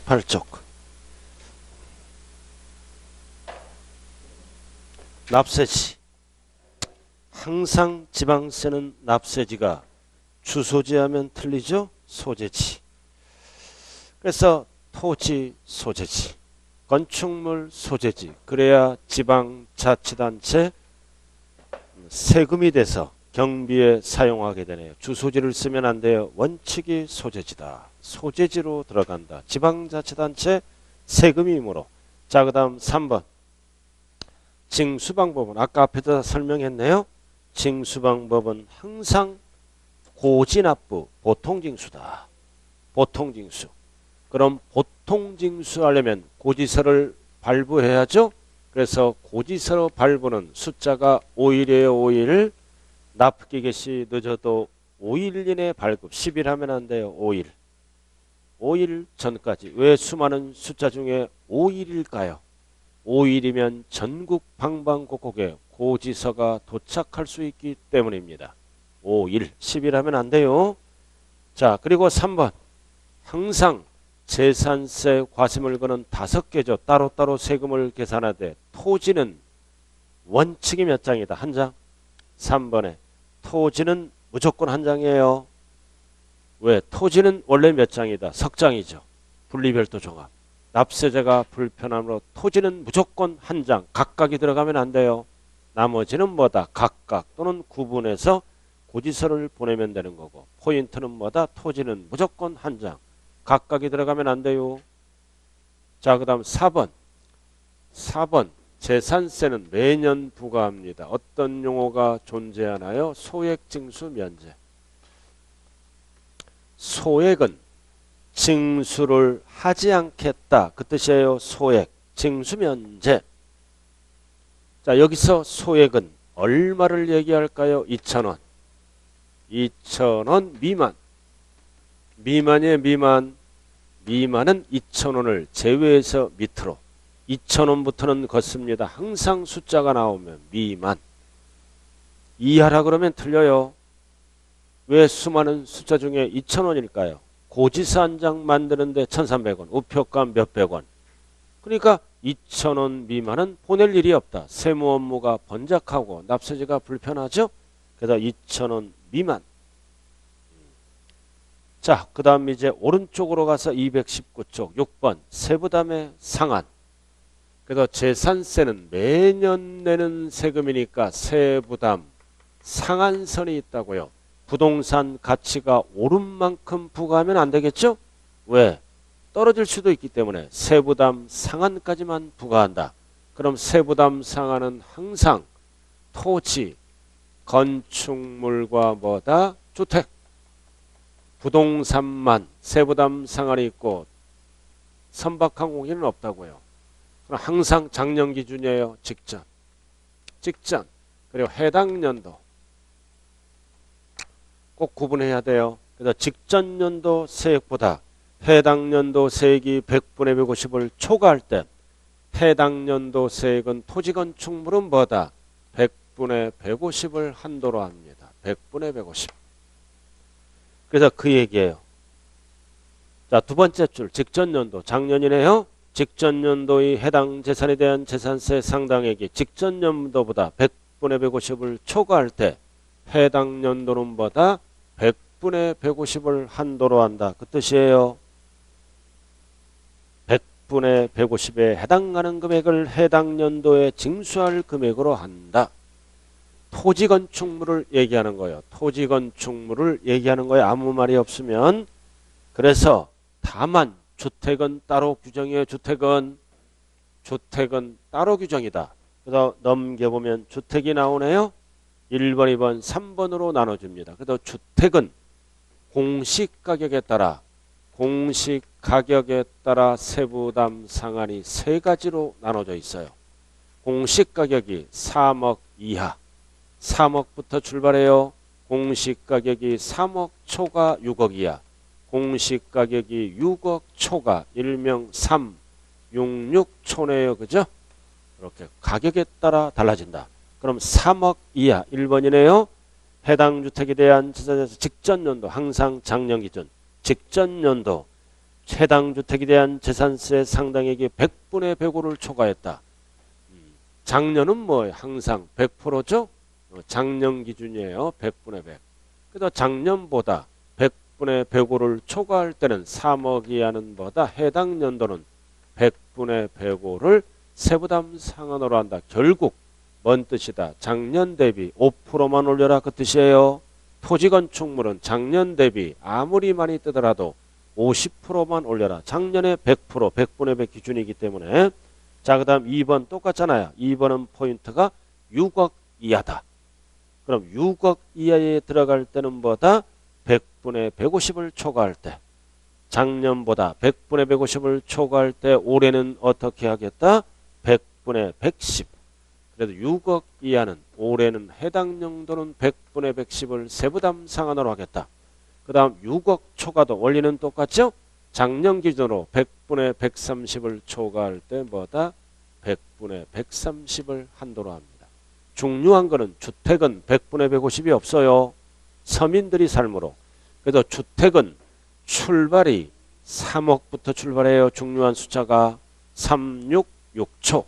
18쪽. 납세지. 항상 지방세는 납세지가 주소지하면 틀리죠? 소재지. 그래서 토지 소재지, 건축물 소재지, 그래야 지방자치단체 세금이 돼서 경비에 사용하게 되네요. 주소지를 쓰면 안 돼요. 원칙이 소재지다. 소재지로 들어간다. 지방자치단체 세금이므로. 자, 그 다음 3번. 징수방법은 아까 앞에다 설명했네요. 징수방법은 항상 고지납부, 보통징수다. 보통징수. 그럼 보통징수 하려면 고지서를 발부해야죠. 그래서 고지서 발부는 숫자가 5일이에요. 5일. 납부기 개시 늦어도 5일 이내 발급. 10일 하면 안 돼요. 5일. 5일 전까지. 왜 수많은 숫자 중에 5일일까요? 5일이면 전국 방방곡곡에 고지서가 도착할 수 있기 때문입니다. 5일. 10일 하면 안 돼요. 자, 그리고 3번. 항상 재산세 과세물건은 5개죠. 따로따로 세금을 계산하되 토지는 원칙이 몇 장이다? 한 장. 3번에 토지는 무조건 한 장이에요. 왜? 토지는 원래 몇 장이다? 석 장이죠. 분리별도 종합. 납세자가 불편함으로 토지는 무조건 한 장. 각각이 들어가면 안 돼요. 나머지는 뭐다? 각각 또는 구분해서 고지서를 보내면 되는 거고, 포인트는 뭐다? 토지는 무조건 한 장. 각각이 들어가면 안 돼요. 자, 그 다음 4번. 4번. 재산세는 매년 부과합니다. 어떤 용어가 존재하나요? 소액징수 면제. 소액은 징수를 하지 않겠다. 그 뜻이에요. 소액. 징수 면제. 자, 여기서 소액은 얼마를 얘기할까요? 2,000원. 2,000원 미만. 미만이에요. 미만. 미만은 2,000원을 제외해서 밑으로. 2,000원부터는 걷습니다. 항상 숫자가 나오면 미만. 이하라 그러면 틀려요. 왜 수많은 숫자 중에 2,000원일까요? 고지서 한 장 만드는데 1,300원. 우표값 몇백원. 그러니까 2,000원 미만은 보낼 일이 없다. 세무 업무가 번잡하고 납세지가 불편하죠. 그래서 2,000원 미만. 자, 그 다음 이제 오른쪽으로 가서 219쪽 6번 세부담의 상한. 그래서 재산세는 매년 내는 세금이니까 세부담 상한선이 있다고요. 부동산 가치가 오른 만큼 부과하면 안 되겠죠? 왜? 떨어질 수도 있기 때문에 세부담 상한까지만 부과한다. 그럼 세부담 상한은 항상 토지, 건축물과 뭐다? 주택. 부동산만 세부담 상한이 있고 선박한 공기는 없다고요. 그럼 항상 작년 기준이에요. 직전. 그리고 해당 연도 꼭 구분해야 돼요. 그래서 직전 연도 세액보다 해당 연도 세액이 100분의 150을 초과할 때 해당 연도 세액은 토지 건축물은 뭐다? 100분의 150을 한도로 합니다. 100분의 150. 그래서 그 얘기예요. 자, 두 번째 줄 직전 연도 작년이네요. 직전 연도의 해당 재산에 대한 재산세 상당액이 직전 연도보다 100분의 150을 초과할 때 해당 연도는 뭐다? 100분의 150을 한도로 한다. 그 뜻이에요. 100분의 150에 해당하는 금액을 해당 연도에 징수할 금액으로 한다. 토지 건축물을 얘기하는 거예요. 토지 건축물을 얘기하는 거예요. 아무 말이 없으면. 그래서 다만 주택은 따로 규정이에요. 주택은 따로 규정이다. 그래서 넘겨보면 주택이 나오네요. 1번, 2번, 3번으로 나눠줍니다. 그래서 주택은 공시가격에 따라 세부담 상한이 세 가지로 나눠져 있어요. 공시가격이 3억 이하. 3억부터 출발해요. 공시가격이 3억 초과 6억 이하. 공시가격이 6억 초과 일명 3, 6, 6초네요. 그죠? 이렇게 가격에 따라 달라진다. 그럼 3억 이하 1번이네요. 해당 주택에 대한 직전 연도 항상 작년 기준 직전 연도 해당 주택에 대한 재산세 상당액이 100분의 105를 초과했다. 작년은 뭐 항상 100%죠? 작년 기준이에요. 100분의 100. 그래서 작년보다 100분의 105를 초과할 때는 3억 이하는 보다 해당 연도는 100분의 105를 세부담 상한으로 한다. 결국 뭔 뜻이다? 작년 대비 5%만 올려라 그 뜻이에요. 토지건축물은 작년 대비 아무리 많이 뜨더라도 50%만 올려라. 작년에 100%, 100분의 100 기준이기 때문에. 자, 그 다음 2번 똑같잖아요. 2번은 포인트가 6억 이하다. 그럼 6억 이하에 들어갈 때는 뭐다? 100분의 150을 초과할 때. 작년보다 100분의 150을 초과할 때 올해는 어떻게 하겠다? 100분의 110. 그래도 6억 이하는 올해는 해당 연도는 100분의 110을 세부담 상한으로 하겠다. 그 다음 6억 초과도 원리는 똑같죠? 작년 기준으로 100분의 130을 초과할 때 뭐다? 100분의 130을 한도로 합니다. 중요한 거는 주택은 100분의 150이 없어요. 서민들이 삶으로. 그래서 주택은 출발이 3억부터 출발해요. 중요한 숫자가 366초.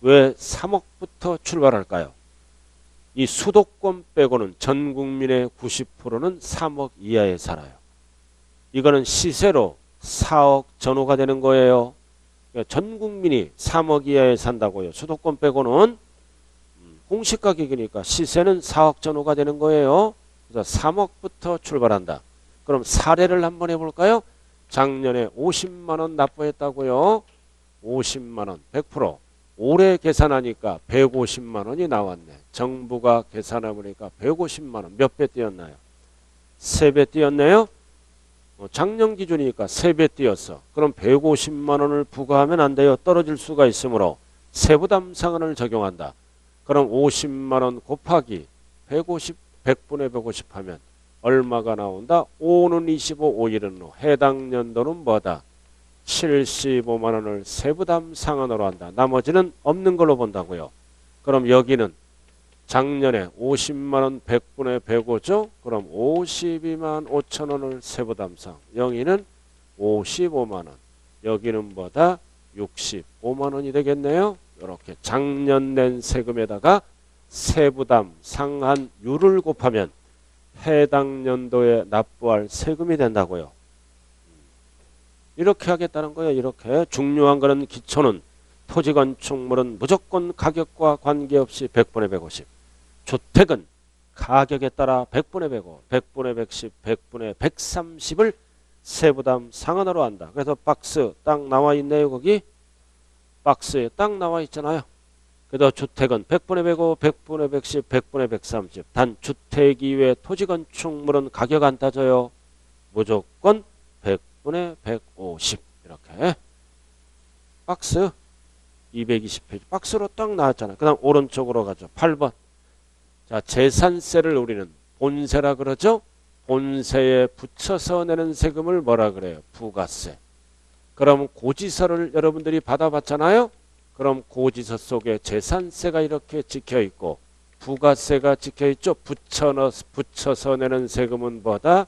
왜 3억부터 출발할까요? 이 수도권 빼고는 전 국민의 90%는 3억 이하에 살아요. 이거는 시세로 4억 전후가 되는 거예요. 그러니까 전 국민이 3억 이하에 산다고요. 수도권 빼고는 공시 가격이니까 시세는 4억 전후가 되는 거예요. 그래서 3억부터 출발한다. 그럼 사례를 한번 해볼까요? 작년에 50만 원 납부했다고요. 50만 원 100%. 올해 계산하니까 150만 원이 나왔네. 정부가 계산해 보니까 150만 원. 몇 배 뛰었나요? 3배 뛰었네요. 작년 기준이니까 3배 뛰었어. 그럼 150만 원을 부과하면 안 돼요. 떨어질 수가 있으므로 세부담 상한을 적용한다. 그럼 50만 원 곱하기 150, 100분의 150 하면 얼마가 나온다? 5는 25, 5일은 5. 해당 연도는 뭐다? 75만 원을 세부담 상한으로 한다. 나머지는 없는 걸로 본다고요. 그럼 여기는 작년에 50만 원 100분의 105죠? 그럼 52만 5천 원을 세부담 상. 영희는 55만 원. 여기는 뭐다? 65만 원이 되겠네요. 이렇게 작년 낸 세금에다가 세부담 상한율을 곱하면 해당 연도에 납부할 세금이 된다고요. 이렇게 하겠다는 거예요. 이렇게. 중요한 거는 기초는 토지건축물은 무조건 가격과 관계없이 100분의 150. 주택은 가격에 따라 100분의 105, 100분의 110, 100분의 130을 세부담 상한으로 한다. 그래서 박스 딱 나와 있네요. 거기 박스에 딱 나와 있잖아요. 그래서 주택은 100분의 105, 100분의 110, 100분의 130. 단 주택 이외 토지건축물은 가격 안 따져요. 무조건 100분의 150. 이렇게 박스 220페이지 박스로 딱 나왔잖아요. 그 다음 오른쪽으로 가죠. 8번. 자, 재산세를 우리는 본세라 그러죠. 본세에 붙여서 내는 세금을 뭐라 그래요? 부가세. 그럼 고지서를 여러분들이 받아봤잖아요. 그럼 고지서 속에 재산세가 이렇게 찍혀있고 부가세가 찍혀있죠. 붙여서 내는 세금은 뭐다?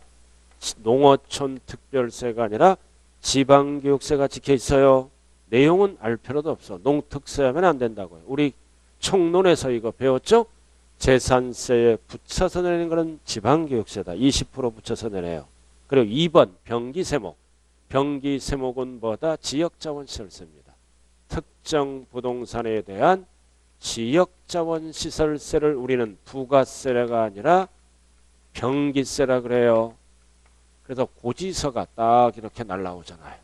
농어촌 특별세가 아니라 지방교육세가 찍혀있어요. 내용은 알 필요도 없어. 농특세 하면 안 된다고요. 우리 총론에서 이거 배웠죠? 재산세에 붙여서 내는 것은 지방교육세다. 20% 붙여서 내네요. 그리고 2번 병기세목. 병기세목은 뭐다? 지역자원시설세입니다. 특정 부동산에 대한 지역자원시설세를 우리는 부가세가 아니라 병기세라 그래요. 그래서 고지서가 딱 이렇게 날라오잖아요.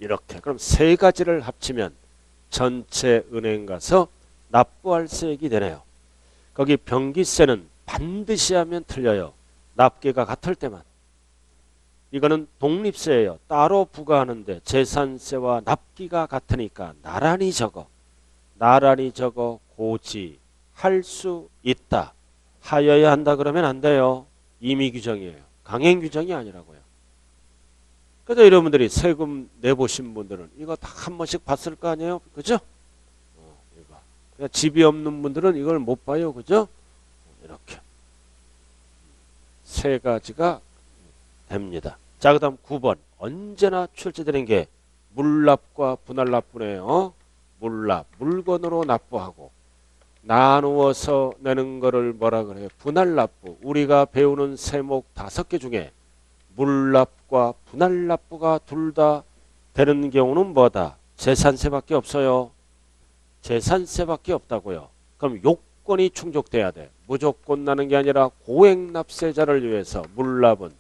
이렇게. 그럼 세 가지를 합치면 전체 은행 가서 납부할 세액이 되네요. 거기 병기세는 반드시 하면 틀려요. 납기가 같을 때만. 이거는 독립세예요. 따로 부과하는데 재산세와 납기가 같으니까 나란히 적어. 나란히 적어 고지할 수 있다. 하여야 한다 그러면 안 돼요. 임의 규정이에요. 강행 규정이 아니라고요. 그래서 여러분들이 세금 내보신 분들은 이거 다 한 번씩 봤을 거 아니에요? 그죠? 이거. 집이 없는 분들은 이걸 못 봐요. 그죠? 이렇게. 세 가지가 됩니다. 자, 그 다음 9번. 언제나 출제되는 게 물납과 분할납부네요. 물납, 물건으로 납부하고 나누어서 내는 거를 뭐라 그래요? 분할납부. 우리가 배우는 세목 5개 중에 물납과 분할납부가 둘 다 되는 경우는 뭐다? 재산세밖에 없어요. 재산세밖에 없다고요. 그럼 요건이 충족돼야 돼. 무조건 나는 게 아니라 고액납세자를 위해서 물납은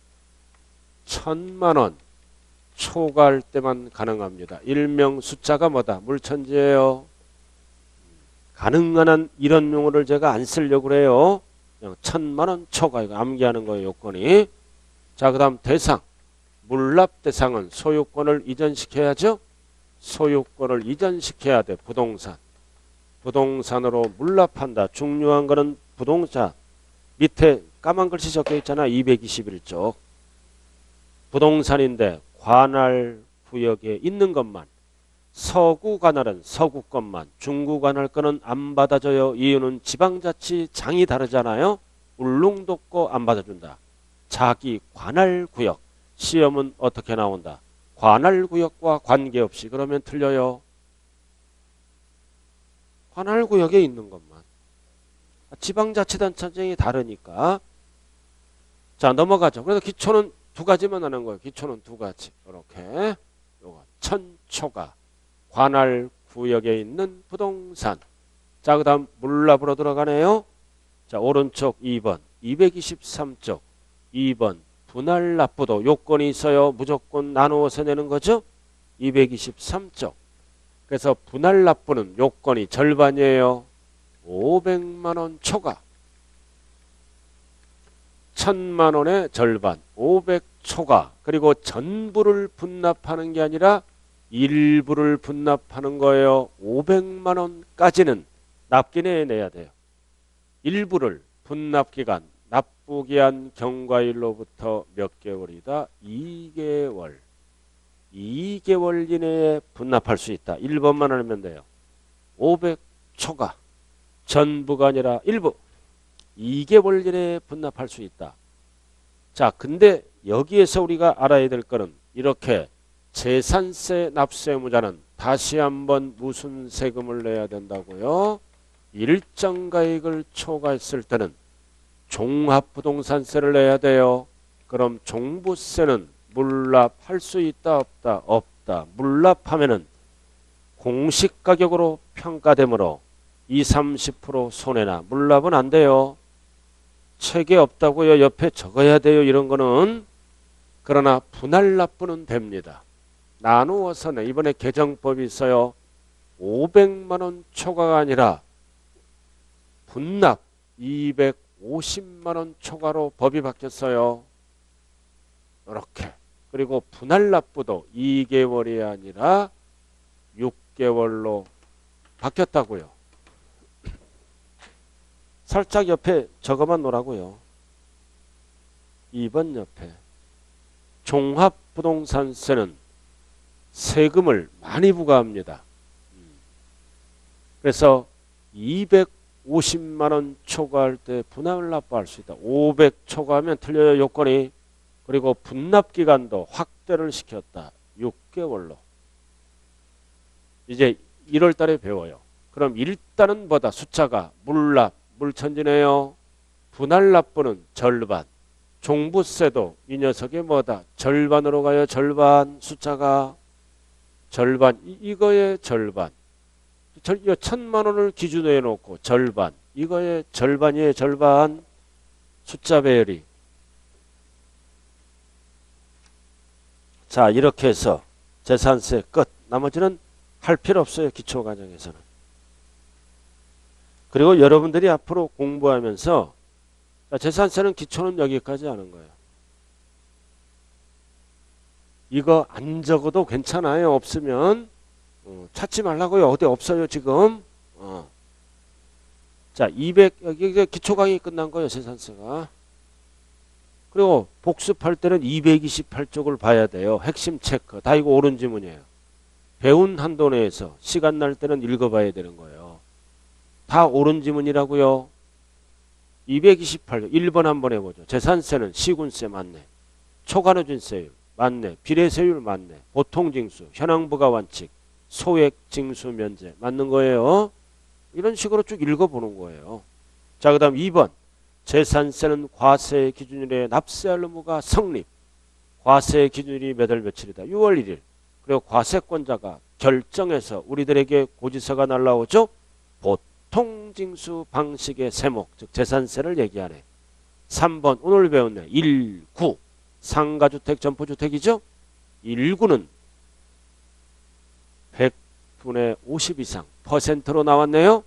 1,000만 원 초과할 때만 가능합니다. 일명 숫자가 뭐다? 물천지예요. 가능한 한 이런 용어를 제가 안 쓰려고 그래요. 그냥 1,000만 원 초과 이거 암기하는 거예요. 요건이. 자, 그 다음 대상. 물납 대상은 소유권을 이전시켜야죠. 소유권을 이전시켜야 돼. 부동산. 부동산으로 물납한다. 중요한 거는 부동산. 밑에 까만 글씨 적혀 있잖아. 221쪽. 부동산인데 관할 구역에 있는 것만. 서구 관할은 서구 것만. 중구 관할 거는 안 받아줘요. 이유는 지방자치장이 다르잖아요. 울릉도 거 안 받아준다. 자기 관할 구역. 시험은 어떻게 나온다? 관할 구역과 관계없이. 그러면 틀려요. 관할 구역에 있는 것만. 지방자치단체장이 다르니까. 자, 넘어가죠. 그래서 기초는 두 가지만 하는 거예요. 기초는 두 가지. 이렇게. 요거 천초가 관할 구역에 있는 부동산. 자, 그 다음 물납으로 들어가네요. 자, 오른쪽 2번. 223쪽 2번. 분할납부도 요건이 있어요. 무조건 나누어서 내는 거죠. 223쪽. 그래서 분할납부는 요건이 절반이에요. 500만 원 초과. 1,000만 원의 절반. 500 초과. 그리고 전부를 분납하는 게 아니라 일부를 분납하는 거예요. 500만 원까지는 납기내에 내야 돼요. 일부를 분납기간. 납부기한 경과일로부터 몇 개월이다? 2개월. 2개월 이내에 분납할 수 있다. 1번만 하면 돼요. 500 초과. 전부가 아니라 일부. 2개월 이내에 분납할 수 있다. 자, 근데 여기에서 우리가 알아야 될 거는 이렇게 재산세 납세의무자는 다시 한번 무슨 세금을 내야 된다고요? 일정 가액을 초과했을 때는 종합부동산세를 내야 돼요. 그럼 종부세는 물납할 수 있다 없다? 없다. 물납하면은 공시가격으로 평가되므로 20-30% 손해나. 물납은 안 돼요. 책에 없다고요. 옆에 적어야 돼요. 이런 거는. 그러나 분할납부는 됩니다. 나누어서 내. 이번에 개정법이 있어요. 500만 원 초과가 아니라 분납 250만 원 초과로 법이 바뀌었어요. 이렇게. 그리고 분할납부도 2개월이 아니라 6개월로 바뀌었다고요. 살짝 옆에 적어만 놓으라고요. 2번 옆에. 종합부동산세는 세금을 많이 부과합니다. 그래서 250만 원 초과할 때 분할을 납부할 수 있다. 500 초과하면 틀려요. 요건이. 그리고 분납기간도 확대를 시켰다. 6개월로. 이제 1월 달에 배워요. 그럼 일단은 뭐다? 숫자가 물납, 물천지네요. 분할납부는 절반. 종부세도 이 녀석이 뭐다? 절반으로 가요. 절반. 숫자가 절반. 이거의 절반. 이거 1,000만 원을 기준으로 해놓고 절반. 이거의 절반이에요. 절반. 숫자 배열이. 자, 이렇게 해서 재산세 끝. 나머지는 할 필요 없어요. 기초과정에서는. 그리고 여러분들이 앞으로 공부하면서 재산세는 기초는 여기까지 하는 거예요. 이거 안 적어도 괜찮아요. 없으면 찾지 말라고요. 어디 없어요 지금. 자, 200 여기 기초 강의 끝난 거예요. 재산세가. 그리고 복습할 때는 228쪽을 봐야 돼요. 핵심 체크. 다 이거 옳은 지문이에요. 배운 한도 내에서 시간 날 때는 읽어봐야 되는 거예요. 다 옳은 지문이라고요. 228쪽 1번 한번 해보죠. 재산세는 시군세 맞네. 초과노진세율 맞네. 비례세율 맞네. 보통징수, 현황부가원칙, 소액징수 면제 맞는 거예요. 이런 식으로 쭉 읽어보는 거예요. 자, 그 다음 2번. 재산세는 과세 기준일에 납세할 의무가 성립. 과세 기준일이 몇 월 며칠이다. 6월 1일. 그리고 과세권자가 결정해서 우리들에게 고지서가 날라오죠. 보통징수 방식의 세목, 즉 재산세를 얘기하네. 3번 오늘 배웠네. 1구 상가주택 점포주택이죠. 1구는 100분의 50 이상 퍼센트로 나왔네요.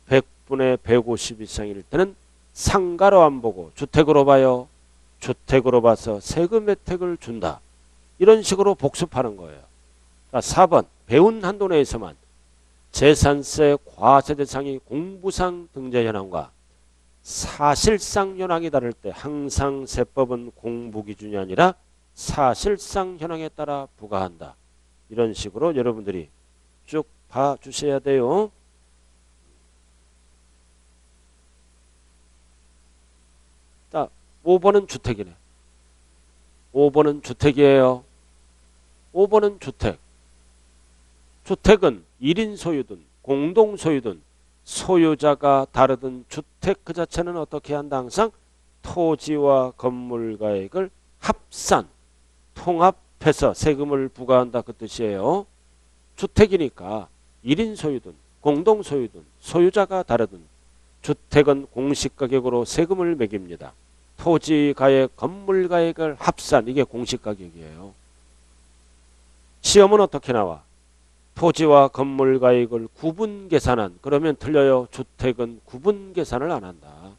100분의 150 이상일 때는 상가로 안 보고 주택으로 봐요. 주택으로 봐서 세금 혜택을 준다. 이런 식으로 복습하는 거예요. 자, 4번 배운 한도 내에서만 재산세 과세 대상이 공부상 등재 현황과 사실상 현황이 다를 때 항상 세법은 공부 기준이 아니라 사실상 현황에 따라 부과한다. 이런 식으로 여러분들이 쭉 봐주셔야 돼요. 자, 5번은 주택이네. 5번은 주택이에요. 5번은 주택. 주택은 1인 소유든 공동 소유든 소유자가 다르든 주택 그 자체는 어떻게 한다. 항상 토지와 건물 가액을 합산, 통합해서 세금을 부과한다. 그 뜻이에요. 주택이니까 1인 소유든 공동 소유든 소유자가 다르든 주택은 공시가격으로 세금을 매깁니다. 토지 가액, 건물 가액을 합산, 이게 공시가격이에요. 시험은 어떻게 나와? 토지와 건물 가액을 구분 계산한, 그러면 틀려요. 주택은 구분 계산을 안 한다.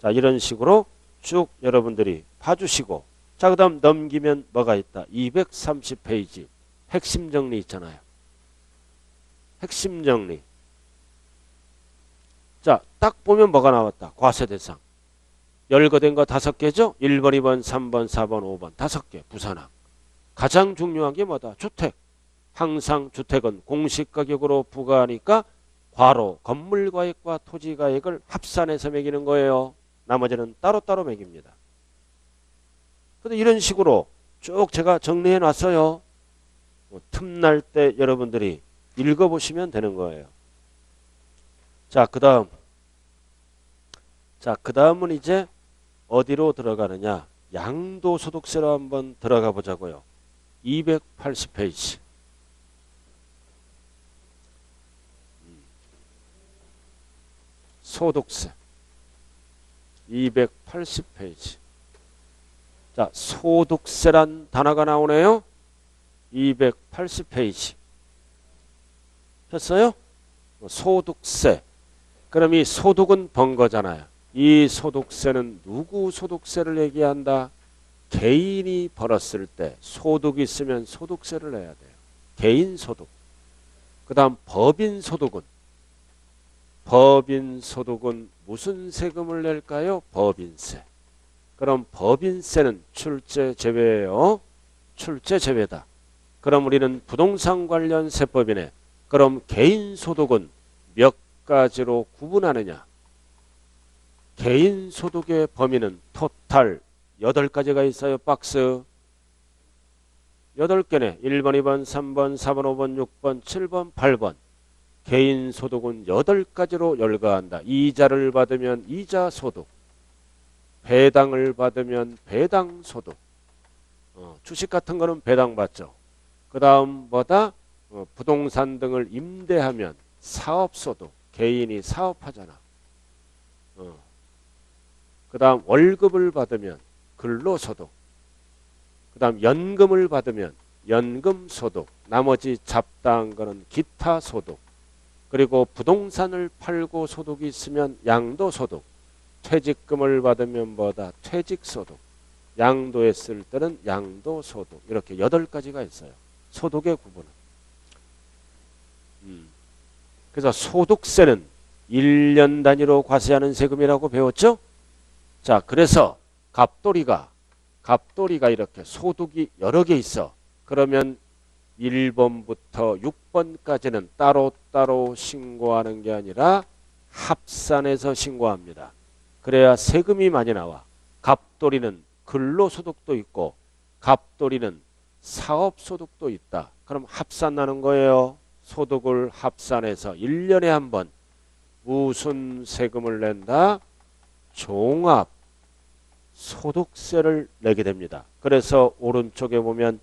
자, 이런 식으로 쭉 여러분들이 봐주시고, 자, 그 다음 넘기면 뭐가 있다. 230페이지 핵심 정리 있잖아요. 핵심 정리. 자, 딱 보면 뭐가 나왔다. 과세 대상. 열거된 거 5개죠. 1번, 2번, 3번, 4번, 5번 5개. 부산항. 가장 중요한 게 뭐다. 주택. 항상 주택은 공시가격으로 부과하니까 과로 건물가액과 토지가액을 합산해서 매기는 거예요. 나머지는 따로따로 매깁니다. 근데 이런 식으로 쭉 제가 정리해 놨어요. 틈날 때 여러분들이 읽어보시면 되는 거예요. 자, 그 다음은 이제 어디로 들어가느냐. 양도소득세로 한번 들어가 보자고요. 280페이지. 소득세 280페이지. 자, 소득세란 단어가 나오네요. 280페이지. 했어요? 소득세. 그럼 이 소득은 번 거잖아요. 이 소득세는 누구 소득세를 얘기한다? 개인이 벌었을 때 소득이 있으면 소득세를 내야 돼요. 개인 소득. 그 다음 법인 소득은 무슨 세금을 낼까요? 법인세. 그럼 법인세는 출제 제외예요. 출제 제외다. 그럼 우리는 부동산 관련 세법이네. 그럼 개인 소득은 몇 가지로 구분하느냐? 개인 소득의 범위는 토탈 8가지가 있어요. 박스 8개네. 1번, 2번, 3번, 4번, 5번, 6번, 7번, 8번. 개인 소득은 8가지로 열거한다. 이자를 받으면 이자 소득, 배당을 받으면 배당 소득, 주식 같은 거는 배당 받죠. 그 다음 뭐다? 부동산 등을 임대하면 사업 소득, 개인이 사업하잖아. 그 다음 월급을 받으면 근로소득, 그 다음 연금을 받으면 연금소득, 나머지 잡다한 거는 기타 소득, 그리고 부동산을 팔고 소득이 있으면 양도소득, 퇴직금을 받으면 뭐다? 퇴직소득, 양도했을 때는 양도소득. 이렇게 8가지가 있어요. 소득의 구분은. 그래서 소득세는 1년 단위로 과세하는 세금이라고 배웠죠? 자, 그래서 갑돌이가 이렇게 소득이 여러 개 있어. 그러면 1번부터 6번까지는 따로따로 신고하는 게 아니라 합산해서 신고합니다. 그래야 세금이 많이 나와. 갑돌이는 근로소득도 있고 갑돌이는 사업소득도 있다. 그럼 합산하는 거예요. 소득을 합산해서 1년에 한 번 무슨 세금을 낸다? 종합소득세를 내게 됩니다. 그래서 오른쪽에 보면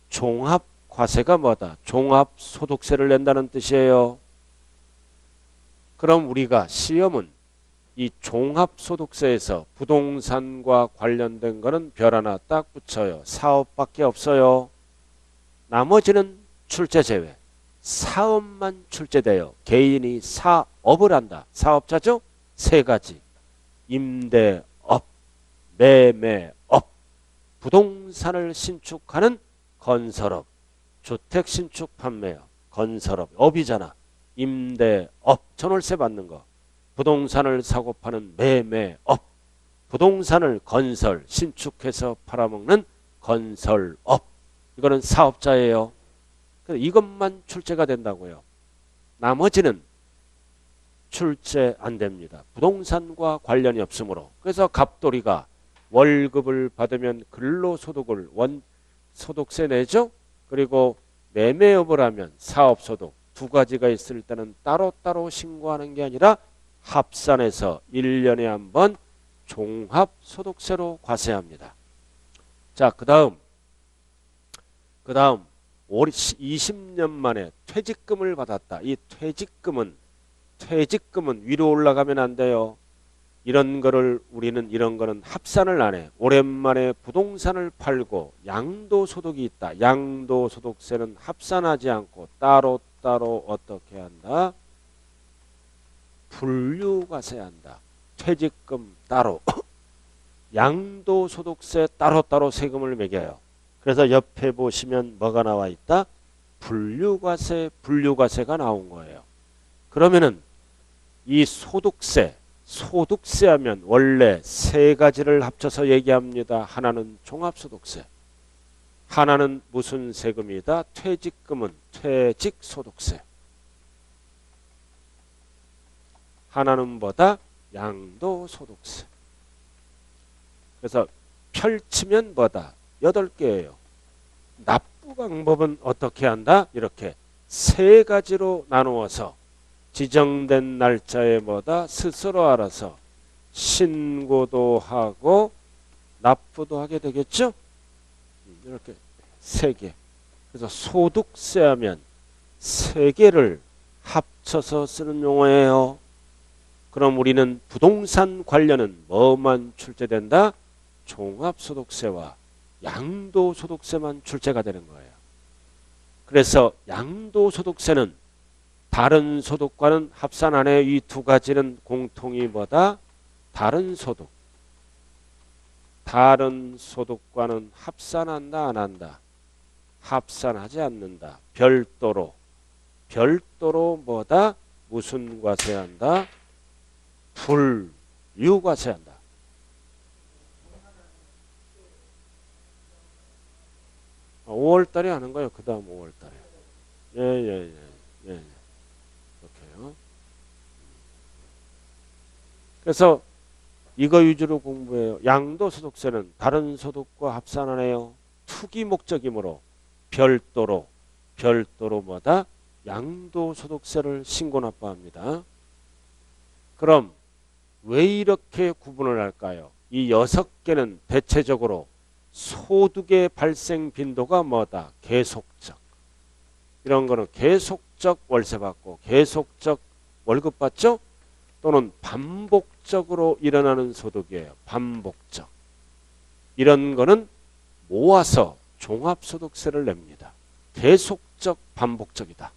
종합과세가 뭐다? 종합소득세를 낸다는 뜻이에요. 그럼 우리가 시험은 이 종합소득세에서 부동산과 관련된 거는 별 하나 딱 붙여요. 사업밖에 없어요. 나머지는 출제 제외. 사업만 출제돼요. 개인이 사업을 한다. 사업자죠? 세 가지. 임대업, 매매업, 부동산을 신축하는 건설업, 주택 신축 판매업, 건설업, 업이잖아. 임대업, 전월세 받는 거. 부동산을 사고 파는 매매업, 부동산을 건설, 신축해서 팔아먹는 건설업. 이거는 사업자예요. 이것만 출제가 된다고요. 나머지는 출제 안 됩니다. 부동산과 관련이 없으므로. 그래서 갑돌이가 월급을 받으면 근로소득을 소득세 내죠. 그리고 매매업을 하면 사업소득. 두 가지가 있을 때는 따로따로 신고하는 게 아니라 합산해서 1년에 한 번 종합소득세로 과세합니다. 자, 그 다음 20년 만에 퇴직금을 받았다. 이 퇴직금은 위로 올라가면 안 돼요. 이런 거는 합산을 안 해. 오랜만에 부동산을 팔고 양도소득이 있다. 양도소득세는 합산하지 않고 따로따로 어떻게 한다? 분류과세한다. 퇴직금 따로, 양도소득세 따로따로 세금을 매겨요. 그래서 옆에 보시면 뭐가 나와 있다? 분류과세가 나온 거예요. 그러면은 이 소득세 하면 원래 세 가지를 합쳐서 얘기합니다. 하나는 종합소득세, 하나는 무슨 세금이다? 퇴직금은 퇴직소득세, 하나는 뭐다? 양도소득세. 그래서 펼치면 뭐다? 8개예요. 납부 방법은 어떻게 한다? 이렇게 세 가지로 나누어서 지정된 날짜에 뭐다? 스스로 알아서 신고도 하고 납부도 하게 되겠죠? 이렇게 세 개. 그래서 소득세 하면 세 개를 합쳐서 쓰는 용어예요. 그럼 우리는 부동산 관련은 뭐만 출제된다? 종합소득세와 양도소득세만 출제가 되는 거예요. 그래서 양도소득세는 다른 소득과는 합산 안 해요. 이 두 가지는 공통이 뭐다? 다른 소득. 다른 소득과는 합산한다 안 한다? 합산하지 않는다. 별도로 뭐다? 무슨 과세한다? 분류과세한다. 아, 5월달에 하는 거예요. 그 다음 5월달에. 예. 이렇게요. 그래서 이거 위주로 공부해요. 양도소득세는 다른 소득과 합산 안 해요. 투기 목적이므로 별도로 뭐다? 양도소득세를 신고납부합니다. 그럼 왜 이렇게 구분을 할까요? 이 6개는 대체적으로 소득의 발생 빈도가 뭐다? 계속적. 이런 거는 계속적 월세 받고 계속적 월급 받죠? 또는 반복적으로 일어나는 소득이에요. 반복적. 이런 거는 모아서 종합소득세를 냅니다. 계속적, 반복적이다.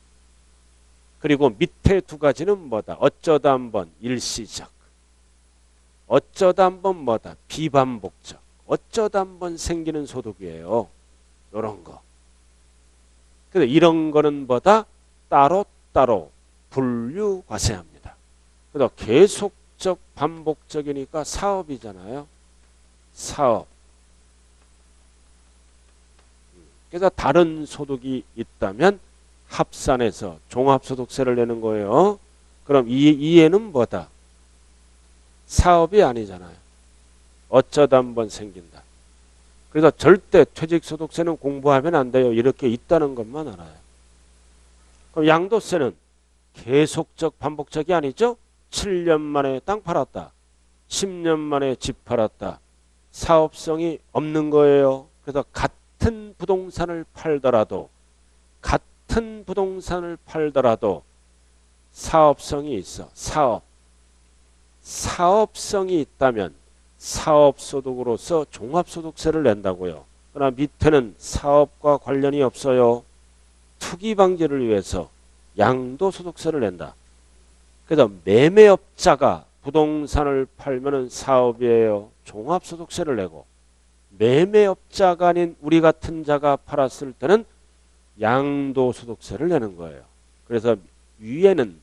그리고 밑에 두 가지는 뭐다? 어쩌다 한번 일시적. 어쩌다 한번 뭐다? 비반복적. 어쩌다 한번 생기는 소득이에요. 이런 거. 그래서 이런 거는 뭐다? 따로따로 분류과세합니다. 그래서 계속적, 반복적이니까 사업이잖아요. 사업. 그래서 다른 소득이 있다면 합산해서 종합소득세를 내는 거예요. 그럼 이해는 뭐다? 사업이 아니잖아요. 어쩌다 한번 생긴다. 그래서 절대 퇴직소득세는 공부하면 안 돼요. 이렇게 있다는 것만 알아요. 그럼 양도세는 계속적 반복적이 아니죠. 7년 만에 땅 팔았다. 10년 만에 집 팔았다. 사업성이 없는 거예요. 그래서 같은 부동산을 팔더라도 사업성이 있어. 사업성이 있다면 사업소득으로서 종합소득세를 낸다고요. 그러나 밑에는 사업과 관련이 없어요. 투기 방지를 위해서 양도소득세를 낸다. 그래서 매매업자가 부동산을 팔면은 사업이에요. 종합소득세를 내고, 매매업자가 아닌 우리 같은 자가 팔았을 때는 양도소득세를 내는 거예요. 그래서 위에는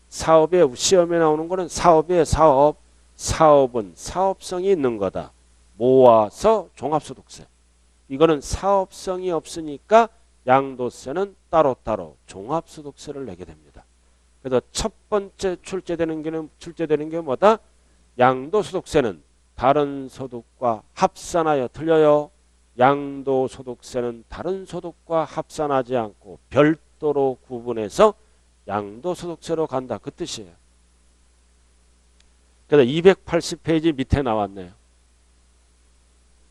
사업에 시험에 나오는 거는 사업이에요. 사업은 사업성이 있는 거다. 모아서 종합소득세. 이거는 사업성이 없으니까 양도세는 따로따로 종합소득세를 내게 됩니다. 그래서 첫 번째 출제되는 게 뭐다? 양도소득세는 다른 소득과 합산하여 틀려요. 양도소득세는 다른 소득과 합산하지 않고 별도로 구분해서 양도소득세로 간다. 그 뜻이에요. 그래서 280페이지 밑에 나왔네요.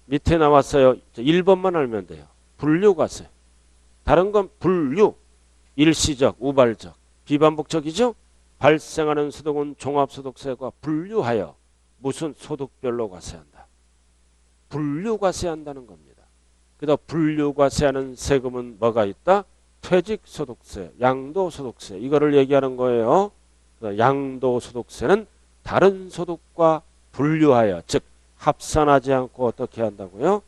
밑에 나왔어요. 1번만 알면 돼요. 분류과세. 다른 건 분류, 일시적, 우발적, 비반복적이죠. 발생하는 소득은 종합소득세과 분류하여 무슨 소득별로 과세한다. 분류과세한다는 겁니다. 그래서 분류과세하는 세금은 뭐가 있다? 퇴직소득세, 양도소득세, 이거를 얘기하는 거예요. 양도소득세는 다른 소득과 분류하여, 즉 합산하지 않고 어떻게 한다고요?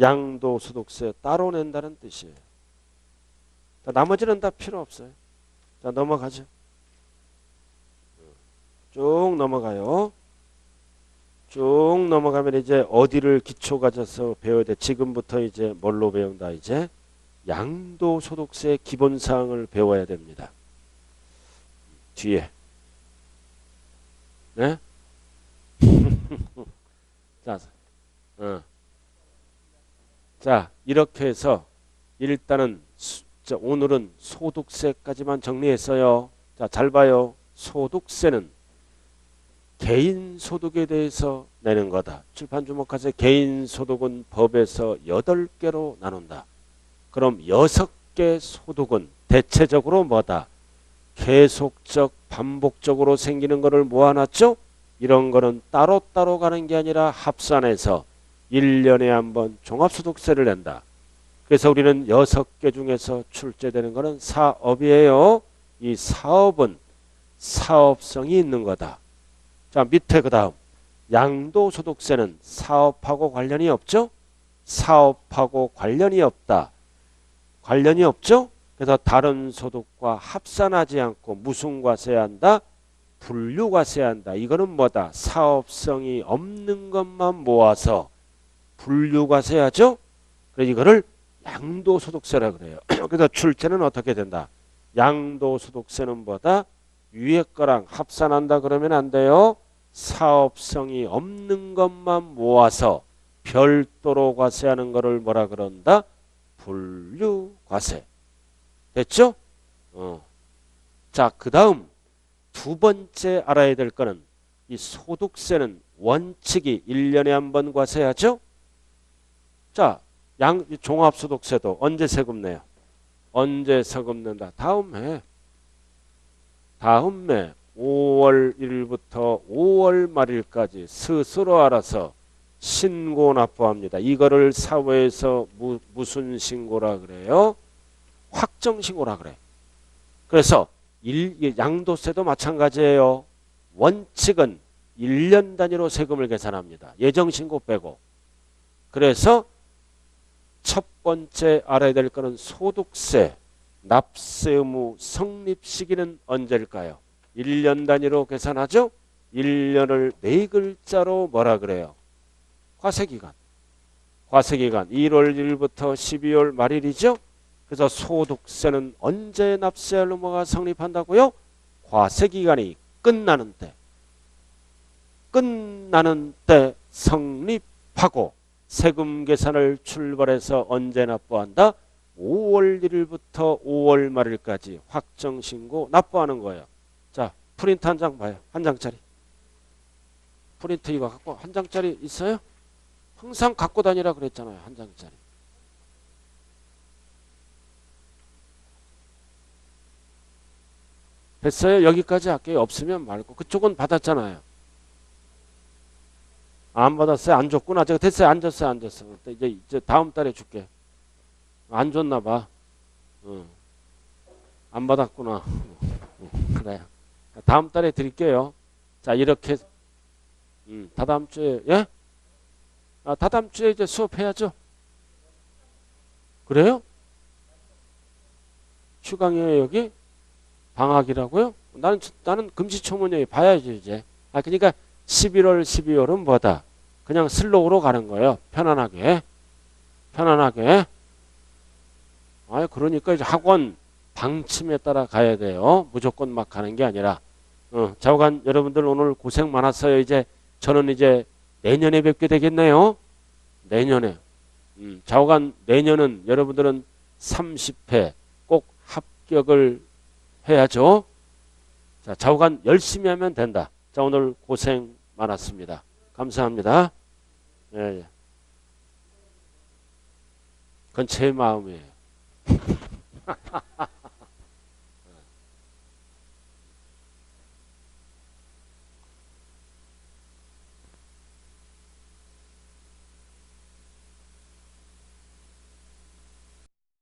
양도소득세 따로 낸다는 뜻이에요. 자, 나머지는 다 필요 없어요. 자, 넘어가죠. 쭉 넘어가요. 쭉 넘어가면 이제 어디를 기초 가져서 배워야 돼? 지금부터 이제 뭘로 배운다? 이제 양도소득세 기본사항을 배워야 됩니다. 뒤에. 네? 자, 이렇게 해서 일단은 오늘은 소득세까지만 정리했어요. 자, 잘 봐요. 소득세는 개인소득에 대해서 내는 거다. 칠판 주목하세요. 개인소득은 법에서 8개로 나눈다. 그럼 6개 소득은 대체적으로 뭐다? 계속적, 반복적으로 생기는 거를 모아놨죠? 이런 거는 따로따로 가는 게 아니라 합산해서 1년에 한 번 종합소득세를 낸다. 그래서 우리는 6개 중에서 출제되는 거는 사업이에요. 이 사업은 사업성이 있는 거다. 자, 밑에 그 다음 양도소득세는 사업하고 관련이 없죠? 사업하고 관련이 없다. 관련이 없죠? 그래서 다른 소득과 합산하지 않고 무슨 과세한다? 분류과세한다. 이거는 뭐다? 사업성이 없는 것만 모아서 분류과세하죠? 그래서 이거를 양도소득세라 그래요. 그래서 출제는 어떻게 된다? 양도소득세는 뭐다? 위에 거랑 합산한다 그러면 안 돼요. 사업성이 없는 것만 모아서 별도로 과세하는 거를 뭐라 그런다? 분류과세. 됐죠? 자, 그 다음 두 번째 알아야 될 거는 이 소득세는 원칙이 1년에 한 번 과세하죠? 자, 종합소득세도 언제 세금 내요? 언제 세금 낸다? 다음 해 5월 1일부터 5월 말일까지 스스로 알아서 신고 납부합니다. 이거를 사회에서 무슨 신고라 그래요? 확정신고라 그래. 그래서 양도세도 마찬가지예요. 원칙은 1년 단위로 세금을 계산합니다. 예정신고 빼고. 그래서 첫 번째 알아야 될 거는 소득세 납세 의무 성립 시기는 언제일까요? 1년 단위로 계산하죠? 1년을 네 글자로 뭐라 그래요? 과세기간. 과세기간 1월 1일부터 12월 말일이죠? 그래서 소득세는 언제 납세할 의무가 성립한다고요? 과세기간이 끝나는 때. 끝나는 때 성립하고 세금 계산을 출발해서 언제 납부한다? 5월 1일부터 5월 말일까지 확정신고 납부하는 거예요. 자, 프린트 한 장 봐요. 한 장짜리. 프린트 이거 갖고 한 장짜리 있어요? 항상 갖고 다니라 그랬잖아요. 한 장짜리. 됐어요? 여기까지 할게요. 없으면 말고. 그쪽은 받았잖아요. 안 받았어요? 안 줬구나. 제가 됐어요. 안 줬어요. 안 줬어. 이제 다음 달에 줄게. 안 줬나 봐. 안 받았구나. 그래요. 다음 달에 드릴게요. 자, 이렇게 다다음 주에 예? 다다음 주에 이제 수업해야죠. 그래요? 휴강이에요, 여기? 방학이라고요? 나는 금시초문에 봐야지 이제. 그러니까 11월, 12월은 뭐다? 그냥 슬로우로 가는 거예요. 편안하게. 편안하게. 그러니까 이제 학원 방침에 따라 가야 돼요. 무조건 막 가는 게 아니라. 좌우간 여러분들 오늘 고생 많았어요. 이제 저는 이제 내년에 뵙게 되겠네요. 내년에. 좌우간 내년은 여러분들은 30회 꼭 합격을 해야죠. 자, 좌우간 열심히 하면 된다. 자, 오늘 고생 많았습니다. 감사합니다. 예. 그건 제 마음이에요.